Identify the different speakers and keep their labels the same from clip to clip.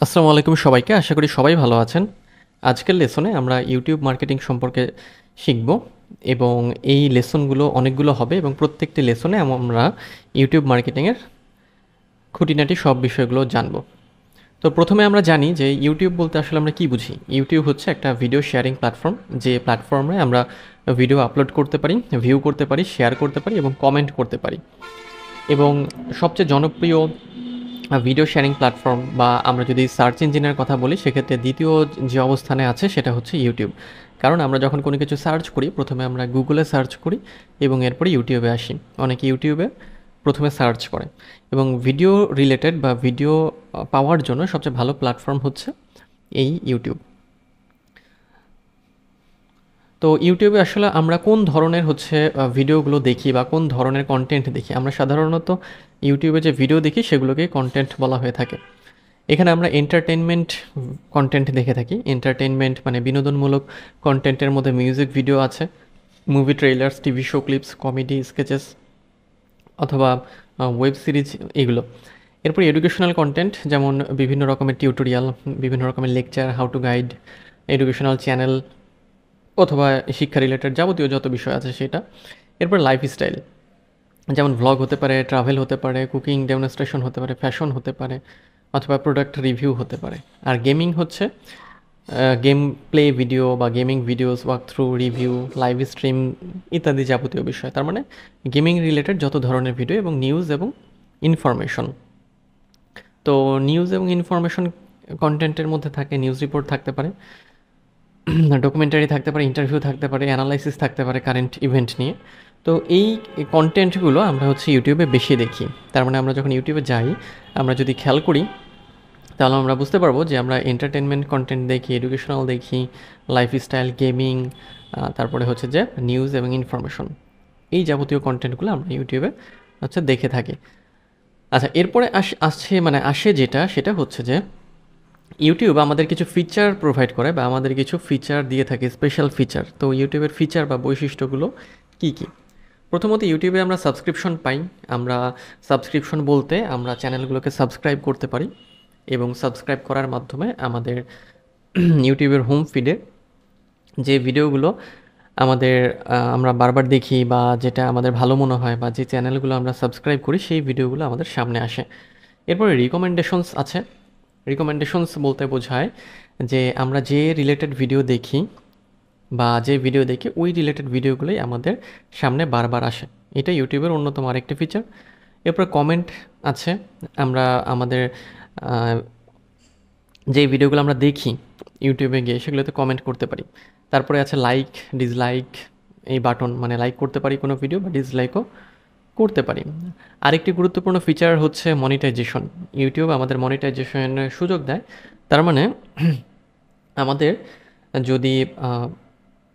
Speaker 1: আসসালামু আলাইকুম সবাইকে, আশা করি সবাই ভালো আছেন। আজকের লেসনে আমরা ইউটিউব মার্কেটিং সম্পর্কে শিখব এবং এই লেসনগুলো অনেকগুলো হবে এবং প্রত্যেকটি লেসনে আমরা ইউটিউব মার্কেটিংয়ের খুঁটিনাটি সব বিষয়গুলো জানব। তো প্রথমে আমরা জানি যে ইউটিউব বলতে আসলে আমরা কি বুঝি। ইউটিউব হচ্ছে একটা ভিডিও শেয়ারিং প্ল্যাটফর্ম, যে প্ল্যাটফর্মে আমরা ভিডিও আপলোড করতে পারি, ভিউ করতে পারি, শেয়ার করতে পারি এবং কমেন্ট করতে পারি। এবং সবচেয়ে জনপ্রিয় ভিডিও শেয়ারিং প্ল্যাটফর্ম বা আমরা যদি সার্চ ইঞ্জিনের কথা বলি, সেক্ষেত্রে দ্বিতীয় যে অবস্থানে আছে সেটা হচ্ছে ইউটিউব। কারণ আমরা যখন কোনো কিছু সার্চ করি, প্রথমে আমরা গুগলে সার্চ করি এবং এরপরে ইউটিউবে আসি। অনেকে ইউটিউবে প্রথমে সার্চ করে এবং ভিডিও রিলেটেড বা ভিডিও পাওয়ার জন্য সবচেয়ে ভালো প্ল্যাটফর্ম হচ্ছে এই ইউটিউব। তো ইউটিউবে আসলে আমরা কোন ধরনের ভিডিওগুলো দেখি বা কোন ধরনের কন্টেন্ট দেখি? আমরা সাধারণত ইউটিউবে যে ভিডিও দেখি সেগুলোকেই কন্টেন্ট বলা হয়ে থাকে। এখানে আমরা এন্টারটেইনমেন্ট কন্টেন্ট দেখে থাকি। এন্টারটেইনমেন্ট মানে বিনোদনমূলক কন্টেন্টের মধ্যে মিউজিক ভিডিও আছে, movie trailers, TV show clips, comedy sketches অথবা ওয়েব সিরিজ, এগুলো। এরপর এডুকেশনাল কন্টেন্ট, যেমন বিভিন্ন রকমের টিউটোরিয়াল, বিভিন্ন রকমের lecture, how to guide, educational channel অথবা শিক্ষা রিলেটেড যাবতীয় যত বিষয় আছে সেটা। এরপর লাইফস্টাইল, যেমন ভ্লগ হতে পারে, ট্রাভেল হতে পারে, কুকিং ডেমনস্ট্রেশন হতে পারে, ফ্যাশন হতে পারে অথবা প্রোডাক্ট রিভিউ হতে পারে। আর গেমিং হচ্ছে গেম প্লে ভিডিও বা gaming videos, walk through, review, live stream ইত্যাদি যাবতীয় বিষয়। তার মানে গেমিং রিলেটেড যত ধরনের ভিডিও এবং নিউজ এবং ইনফরমেশন। তো নিউজ এবং ইনফরমেশন কন্টেন্টের মধ্যে থাকে নিউজ রিপোর্ট থাকতে পারে, ডকুমেন্টারি থাকতে পারে, ইন্টারভিউ থাকতে পারে, অ্যানালাইসিস থাকতে পারে কারেন্ট ইভেন্ট নিয়ে। তো এই কন্টেন্টগুলো আমরা ইউটিউবে বেশি দেখি। তার মানে আমরা যখন ইউটিউবে যাই, আমরা যদি খেয়াল করি তাহলে আমরা বুঝতে পারবো যে আমরা এন্টারটেনমেন্ট কন্টেন্ট দেখি, এডুকেশনাল দেখি, লাইফস্টাইল, গেমিং, তারপরে যে নিউজ এবং ইনফরমেশন, এই যাবতীয় কন্টেন্টগুলো আমরা ইউটিউবে দেখে থাকি। আচ্ছা, এরপরে আসে যেটা, সেটা হচ্ছে যে ইউটিউব আমাদের কিছু ফিচার প্রোভাইড করে বা আমাদের কিছু ফিচার দিয়ে থাকে, স্পেশাল ফিচার। তো ইউটিউবের ফিচার বা বৈশিষ্ট্যগুলো কী কী? প্রথমত ইউটিউবে আমরা সাবস্ক্রিপশন পাই। আমরা সাবস্ক্রিপশন বলতে আমরা চ্যানেলগুলোকে সাবস্ক্রাইব করতে পারি এবং সাবস্ক্রাইব করার মাধ্যমে আমাদের ইউটিউবের হোম ফিডে যে ভিডিওগুলো আমরা বারবার দেখি বা যেটা আমাদের ভালো মনে হয় বা যে চ্যানেলগুলো আমরা সাবস্ক্রাইব করি, সেই ভিডিওগুলো আমাদের সামনে আসে। এরপরে রিকমেন্ডেশনস আছে। রিকমেন্ডেশনস বলতে বোঝায় যে আমরা যে রিলেটেড ভিডিও দেখি বা যে ভিডিও দেখি, ওই রিলেটেড ভিডিওগুলোই আমাদের সামনে বারবার আসে। এটা ইউটিউবের অন্যতম আরেকটি ফিচার। এরপর কমেন্ট আছে। আমরা আমাদের যে ভিডিওগুলো আমরা দেখি ইউটিউবে গিয়ে, সেগুলোতে কমেন্ট করতে পারি। তারপরে আছে লাইক, ডিসলাইক, এই বাটন, মানে লাইক করতে পারি কোনো ভিডিও বা ডিসলাইকও করতে পারি। আরেকটি গুরুত্বপূর্ণ ফিচার হচ্ছে মনিটাইজেশন। ইউটিউব আমাদের মনিটাইজেশনের সুযোগ দেয়। তার মানে আমাদের যদি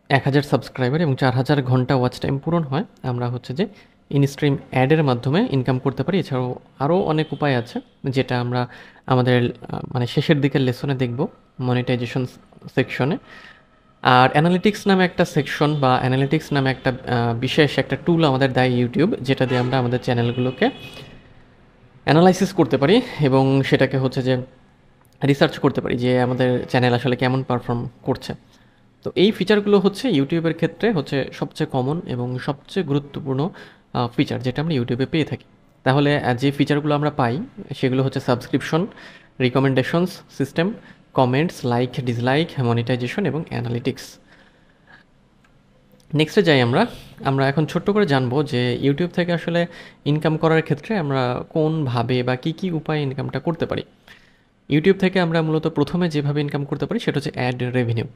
Speaker 1: 1000 সাবস্ক্রাইবার এবং 4000 ঘন্টা ওয়াচ টাইম পূরণ হয়, আমরা যে ইনস্ট্রিম অ্যাডের মাধ্যমে ইনকাম করতে পারি। এছাড়াও আরও অনেক উপায় আছে, যেটা আমরা আমাদের শেষের দিকের লেসনে দেখব মনিটাইজেশন সেকশনে। আর অ্যানালিটিক্স নামে একটা সেকশন বা অ্যানালিটিক্স নামে একটা বিশেষ একটা টুল আমাদের দেয় ইউটিউব, যেটা দিয়ে আমরা আমাদের চ্যানেলগুলোকে অ্যানালাইসিস করতে পারি এবং সেটাকে যে রিসার্চ করতে পারি যে আমাদের চ্যানেল আসলে কেমন পারফর্ম করছে। তো এই ফিচারগুলো ইউটিউবের ক্ষেত্রে সবচেয়ে কমন এবং সবচেয়ে গুরুত্বপূর্ণ ফিচার, যেটা আমরা ইউটিউবে পেয়ে থাকি। তাহলে যে ফিচারগুলো আমরা পাই সেগুলো subscription, recommendations system, comments, like, dislike, monetization এবং অ্যানালিটিক্স। নেক্সটে যাই আমরা এখন ছোট্ট করে জানবো যে ইউটিউব থেকে আসলে ইনকাম করার ক্ষেত্রে আমরা কোনভাবে বা কী উপায়ে ইনকামটা করতে পারি। ইউটিউব থেকে আমরা মূলত প্রথমে যেভাবে ইনকাম করতে পারি সেটা অ্যাড রেভিনিউ।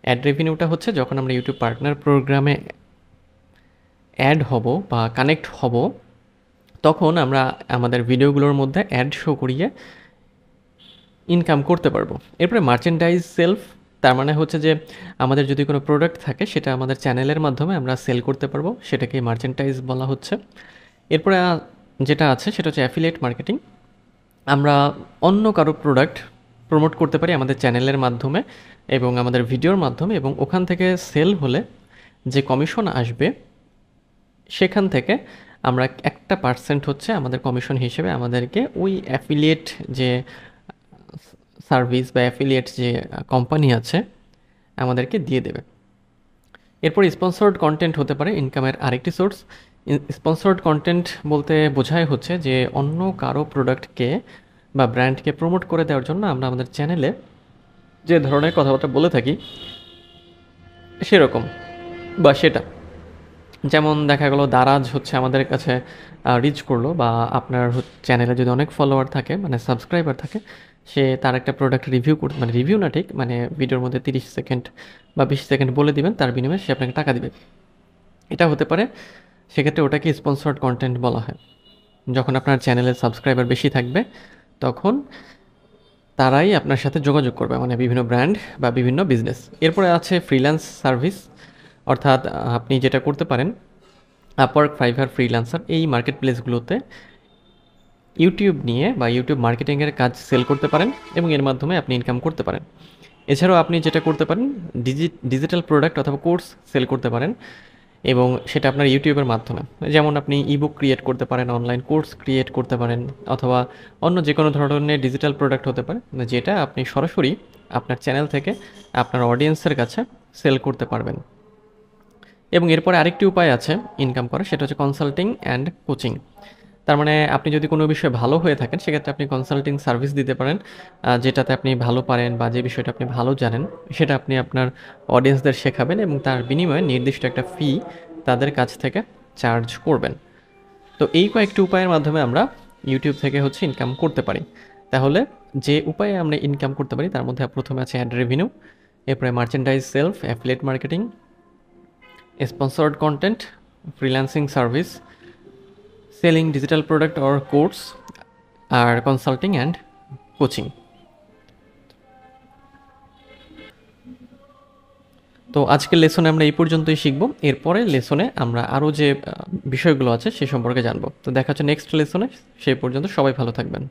Speaker 1: অ্যাড রেভিনিউটা যখন আমরা ইউটিউব পার্টনার প্রোগ্রামে অ্যাড হব বা কানেক্ট হব, তখন আমরা আমাদের ভিডিওগুলোর মধ্যে অ্যাড শো করিয়ে ইনকাম করতে পারবো। এরপরে মার্চেন্ডাইজ সেলফ, তার মানে যে আমাদের যদি কোনো প্রোডাক্ট থাকে, সেটা আমাদের চ্যানেলের মাধ্যমে আমরা সেল করতে পারবো, সেটাকে মার্চেন্ডাইজ বলা হচ্ছে। এরপরে যেটা আছে সেটা অ্যাফিলিয়েট মার্কেটিং। আমরা অন্য কারো প্রোডাক্ট প্রমোট করতে পারি আমাদের চ্যানেলের মাধ্যমে এবং আমাদের ভিডিওর মাধ্যমে, এবং ওখান থেকে সেল হলে যে কমিশন আসবে, সেখান থেকে আমরা একটা পার্সেন্ট আমাদের কমিশন হিসেবে আমাদেরকে ওই অ্যাফিলিয়েট যে সার্ভিস বা অ্যাফিলিয়েট যে কোম্পানি আছে আমাদেরকে দিয়ে দেবে। এরপর স্পন্সর্ড কন্টেন্ট হতে পারে ইনকামের আরেকটি সোর্স। স্পন্সর্ড কন্টেন্ট বলতে বোঝায় হচ্ছে যে অন্য কারো প্রোডাক্টকে বা ব্র্যান্ডকে প্রমোট করে দেওয়ার জন্য আমরা আমাদের চ্যানেলে যে ধরনের কথাবার্তা বলে থাকি সেরকম বা সেটা, যেমন দেখা গেলো দারাজ হচ্ছে আমাদের কাছে রিচ করলো, বা আপনার চ্যানেলে যদি অনেক ফলোয়ার থাকে মানে সাবস্ক্রাইবার থাকে, সে তার একটা প্রোডাক্ট রিভিউ করতে, মানে রিভিউ না ঠিক, মানে ভিডিওর মধ্যে 30 সেকেন্ড বা 20 সেকেন্ড বলে দিবেন, তার বিনিময়ে সে আপনাকে টাকা দিবে। এটা হতে পারে, সেক্ষেত্রে ওটাকে স্পন্সর্ড কন্টেন্ট বলা হয়। যখন আপনার চ্যানেলের সাবস্ক্রাইবার বেশি থাকবে তখন তারাই আপনার সাথে যোগাযোগ করবে, মানে বিভিন্ন ব্র্যান্ড বা বিভিন্ন বিজনেস। এরপরে আছে ফ্রিল্যান্স সার্ভিস, অর্থাৎ আপনি যেটা করতে পারেন আপওয়ার্ক, ফাইভার, ফ্রিল্যান্সার এই মার্কেট প্লেসগুলোতে ইউটিউব নিয়ে বা ইউটিউব মার্কেটিংয়ের কাজ সেল করতে পারেন এবং এর মাধ্যমে আপনি ইনকাম করতে পারেন। এছাড়াও আপনি যেটা করতে পারেন ডিজিটাল প্রোডাক্ট অথবা কোর্স সেল করতে পারেন, এবং সেটা আপনার ইউটিউবের মাধ্যমে। যেমন আপনি ইবুক ক্রিয়েট করতে পারেন, অনলাইন কোর্স ক্রিয়েট করতে পারেন, অথবা অন্য যে কোনো ধরনের ডিজিটাল প্রোডাক্ট হতে পারে যেটা আপনি সরাসরি আপনার চ্যানেল থেকে আপনার অডিয়েন্সের কাছে সেল করতে পারবেন। এবং এরপরে আরেকটি উপায় আছে ইনকাম করার, সেটা হচ্ছে কনসাল্টিং অ্যান্ড কোচিং। তার মানে আপনি যদি কোনো বিষয়ে ভালো হয়ে থাকেন সেক্ষেত্রে আপনি কনসাল্টিং সার্ভিস দিতে পারেন, যেটাতে আপনি ভালো পারেন বা যে বিষয়টা আপনি ভালো জানেন সেটা আপনি আপনার অডিয়েন্সদের শেখাবেন এবং তার বিনিময়ে নির্দিষ্ট একটা ফি তাদের কাছ থেকে চার্জ করবেন। তো এই কয়েকটি উপায়ের মাধ্যমে আমরা ইউটিউব থেকে হচ্ছে ইনকাম করতে পারি। তাহলে যে উপায়ে আমরা ইনকাম করতে পারি তার মধ্যে প্রথমে আছে অ্যাড রেভিনিউ, এরপরে merchandise self, affiliate marketing, sponsored content, freelancing service, selling digital product or course, আর কনসাল্টিং অ্যান্ড কোচিং। তো আজকের লেসনে আমরা এই পর্যন্তই শিখব। এরপরে লেসনে আমরা আরও যে বিষয়গুলো আছে সে সম্পর্কে জানবো। তো দেখা হচ্ছে নেক্সট লেসনে, সেই পর্যন্ত সবাই ভালো থাকবেন।